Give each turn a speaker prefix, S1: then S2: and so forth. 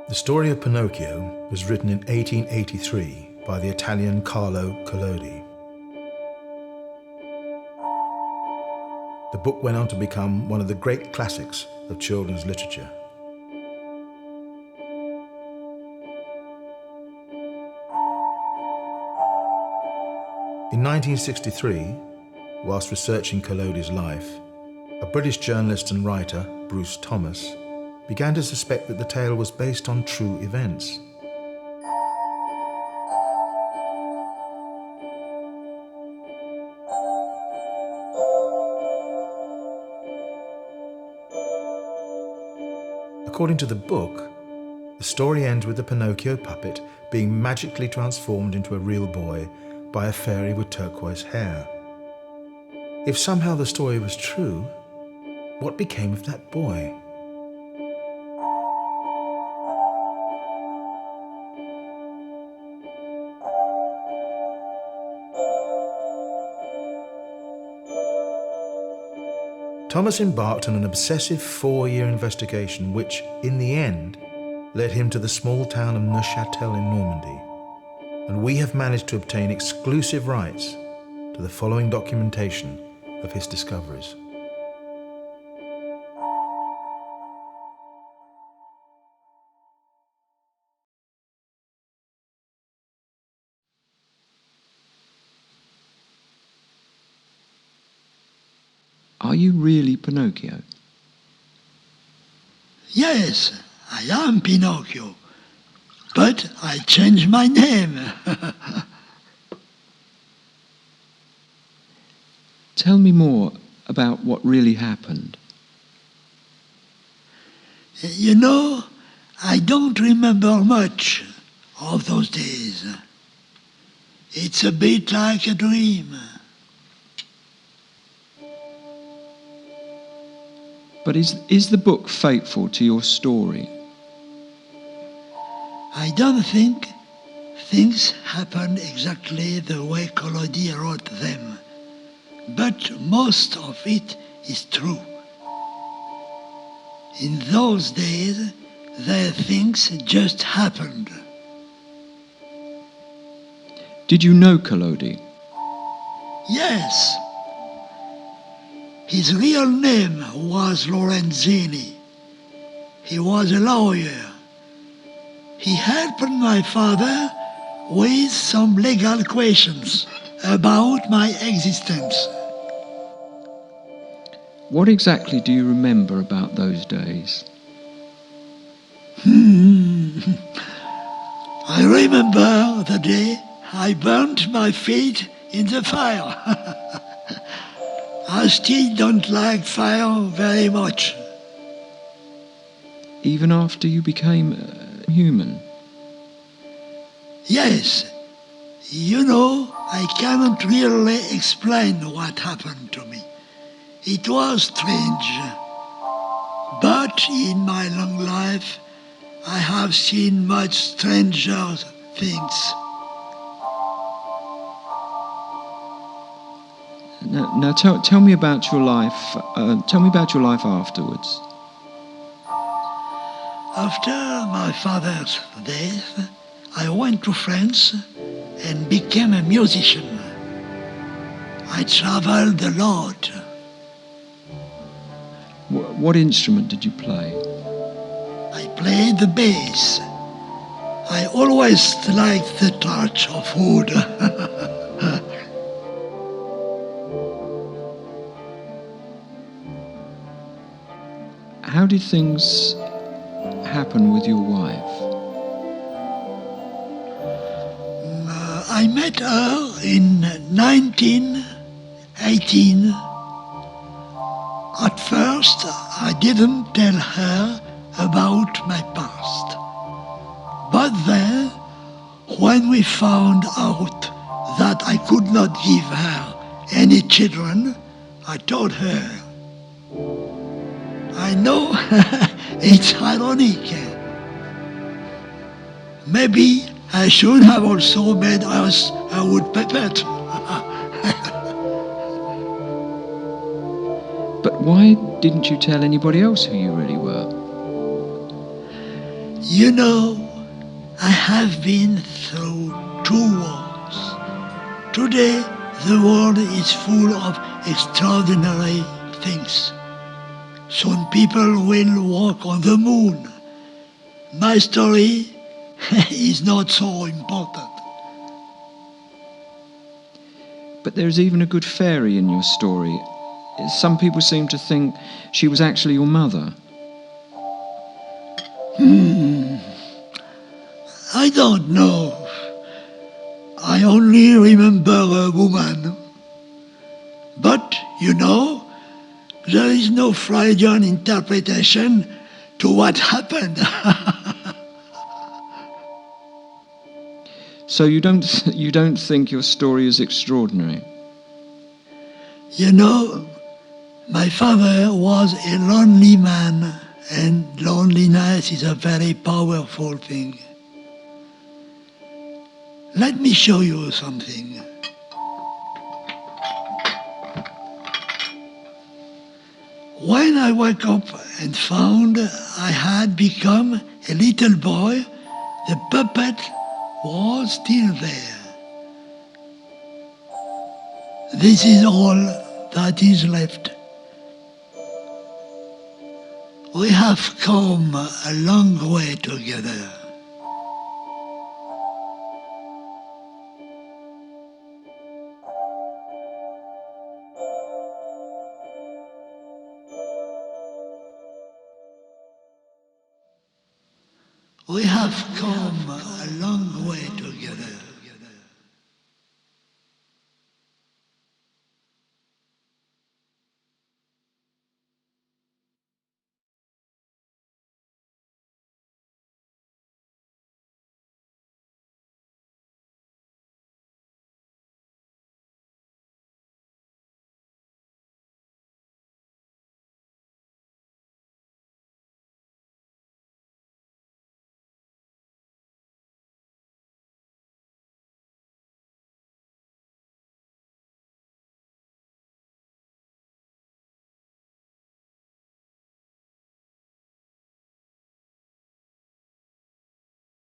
S1: The story of Pinocchio was written in 1883 by the Italian Carlo Collodi. The book went on to become one of the great classics of children's literature. In 1963, whilst researching Collodi's life, a British journalist and writer, Bruce Thomas, began to suspect that the tale was based on true events. According to the book, the story ends with the Pinocchio puppet being magically transformed into a real boy by a fairy with turquoise hair. If somehow the story was true, what became of that boy? Thomas embarked on an obsessive 4-year investigation which, in the end, led him to the small town of Neuchâtel in Normandy, and we have managed to obtain exclusive rights to the following documentation of his discoveries.
S2: Are you really Pinocchio?
S3: Yes, I am Pinocchio, but I changed my name.
S2: Tell me more about what really happened.
S3: You know, I don't remember much of those days. It's a bit like a dream.
S2: But is the book faithful to your story?
S3: I don't think things happen exactly the way Collodi wrote them, but most of it is true. In those days, the things just happened.
S2: Did you know Collodi?
S3: Yes. His real name was Lorenzini. He was a lawyer. He helped my father with some legal questions about my existence.
S2: What exactly do you remember about those days?
S3: I remember the day I burnt my feet in the fire. I still don't like fire very much.
S2: Even after you became human?
S3: Yes. You know, I cannot really explain what happened to me. It was strange. But in my long life, I have seen much stranger things.
S2: Now tell me about your life. Tell me about your life afterwards.
S3: After my father's death, I went to France and became a musician. I traveled a lot.
S2: What instrument did you play?
S3: I played the bass. I always liked the touch of wood.
S2: How did things happen with your wife?
S3: I met her in 1918. At first, I didn't tell her about my past. But then, when we found out that I could not give her any children, I told her, I know it's ironic. Maybe I should have also made us a wood puppet.
S2: But why didn't you tell anybody else who you really were?
S3: You know, I have been through 2 wars. Today, the world is full of extraordinary things. Soon people will walk on the moon. My story is not so important.
S2: But there's even a good fairy in your story. Some people seem to think she was actually your mother.
S3: I don't know. I only remember a woman. But, you know, there is no Freudian interpretation to what happened.
S2: So you don't think your story is extraordinary?
S3: You know, my father was a lonely man, and loneliness is a very powerful thing. Let me show you something. When I woke up and found I had become a little boy, the puppet was still there. This is all that is left. We have come a long way together. We have come a long way together.